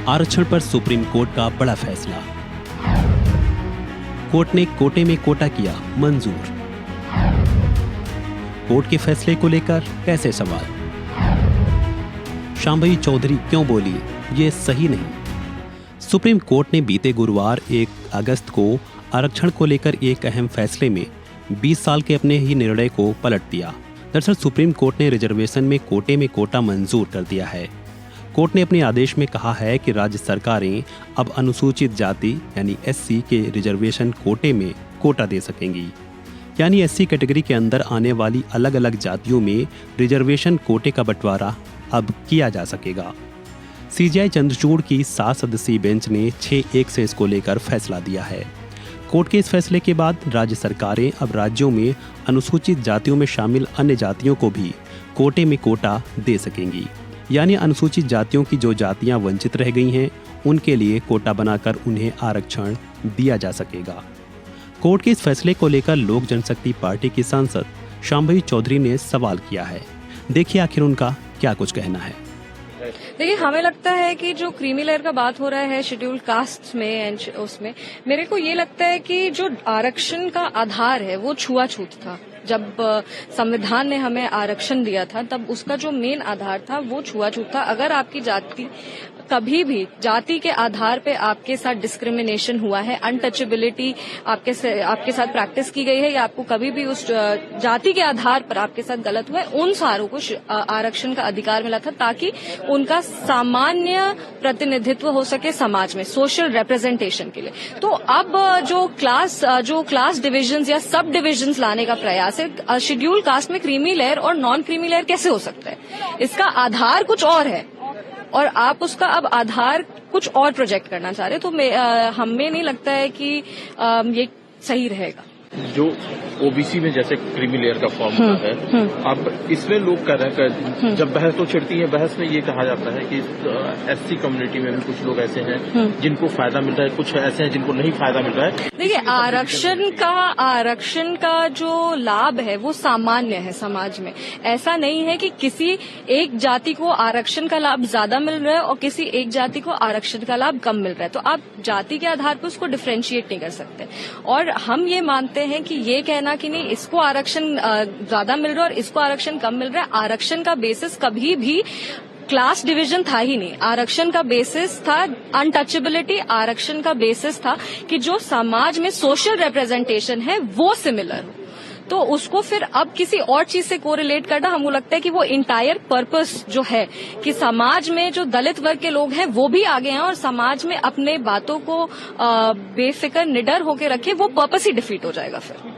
आरक्षण पर supreme court का बड़ा फैसला। कोर्ट ने कोटे में कोटा किया मंजूर। कोर्ट के फैसले को लेकर कैसे सवाल। शांभवी चौधरी क्यों बोली ये सही नहीं। सुप्रीम कोर्ट ने बीते गुरुवार 1 अगस्त को आरक्षण को लेकर एक अहम फैसले में 20 साल के अपने ही निर्णय को पलट दिया। दरअसल सुप्रीम कोर्ट ने रिजर्वेशन में कोटे में कोटा मंजूर कर दिया है। कोर्ट ने अपने आदेश में कहा है कि राज्य सरकारें अब अनुसूचित जाति यानी एससी के रिजर्वेशन कोटे में कोटा दे सकेंगी। यानी एससी कैटेगरी के अंदर आने वाली अलग अलग जातियों में रिजर्वेशन कोटे का बंटवारा अब किया जा सकेगा। सीजेआई चंद्रचूड़ की 7 सदस्यीय बेंच ने 6-1 से इसको लेकर फैसला दिया है। कोर्ट के इस फैसले के बाद राज्य सरकारें अब राज्यों में अनुसूचित जातियों में शामिल अन्य जातियों को भी कोटे में कोटा दे सकेंगी। यानी अनुसूचित जातियों की जो जातियां वंचित रह गई हैं उनके लिए कोटा बनाकर उन्हें आरक्षण दिया जा सकेगा। कोर्ट के इस फैसले को लेकर लोक जनशक्ति पार्टी की सांसद शांभवी चौधरी ने सवाल किया है। देखिए आखिर उनका क्या कुछ कहना है। देखिए, हमें लगता है कि जो क्रीमी लेयर का बात हो रहा है शेड्यूल कास्ट में एंड उसमें, मेरे को ये लगता है कि जो आरक्षण का आधार है वो छुआछूत था। जब संविधान ने हमें आरक्षण दिया था तब उसका जो मेन आधार था वो छुआछूत था। अगर आपकी जाति कभी भी जाति के आधार पे आपके साथ डिस्क्रिमिनेशन हुआ है, अनटचेबिलिटी आपके साथ प्रैक्टिस की गई है या आपको कभी भी उस जाति के आधार पर आपके साथ गलत हुआ है, उन सारों को आरक्षण का अधिकार मिला था ताकि उनका सामान्य प्रतिनिधित्व हो सके समाज में, सोशल रिप्रेजेंटेशन के लिए। तो अब जो क्लास डिविजन्स या सब डिविजन्स लाने का प्रयास है, शेड्यूल कास्ट में क्रीमी लेयर और नॉन क्रीमी लेयर कैसे हो सकता है? इसका आधार कुछ और है और आप उसका अब आधार कुछ और प्रोजेक्ट करना चाह रहे, तो हमें नहीं लगता है कि ये सही रहेगा। जो ओबीसी में जैसे क्रीमी लेयर का फॉर्म होता है, अब इसमें लोग कह रहे हैं, जब बहस तो छिड़ती है, बहस में ये कहा जाता है कि एससी कम्युनिटी में भी कुछ लोग ऐसे हैं जिनको फायदा मिल रहा है, कुछ ऐसे हैं जिनको नहीं फायदा मिल रहा है। देखिए, आरक्षण का जो लाभ है वो सामान्य है समाज में। ऐसा नहीं है कि किसी एक जाति को आरक्षण का लाभ ज्यादा मिल रहा है और किसी एक जाति को आरक्षण का लाभ कम मिल रहा है। तो आप जाति के आधार पर उसको डिफरेंशिएट नहीं कर सकते। और हम ये मानते हैं कि ये कहना कि नहीं इसको आरक्षण ज्यादा मिल रहा है और इसको आरक्षण कम मिल रहा है, आरक्षण का बेसिस कभी भी क्लास डिवीजन था ही नहीं। आरक्षण का बेसिस था अनटचेबिलिटी, आरक्षण का बेसिस था कि जो समाज में सोशल रिप्रेजेंटेशन है वो सिमिलर हो। तो उसको फिर अब किसी और चीज से कोरिलेट करना, हमको लगता है कि वो इंटायर पर्पस जो है कि समाज में जो दलित वर्ग के लोग हैं वो भी आगे हैं और समाज में अपने बातों को बेफिक्र निडर होकर रखे, वो पर्पस ही डिफीट हो जाएगा फिर।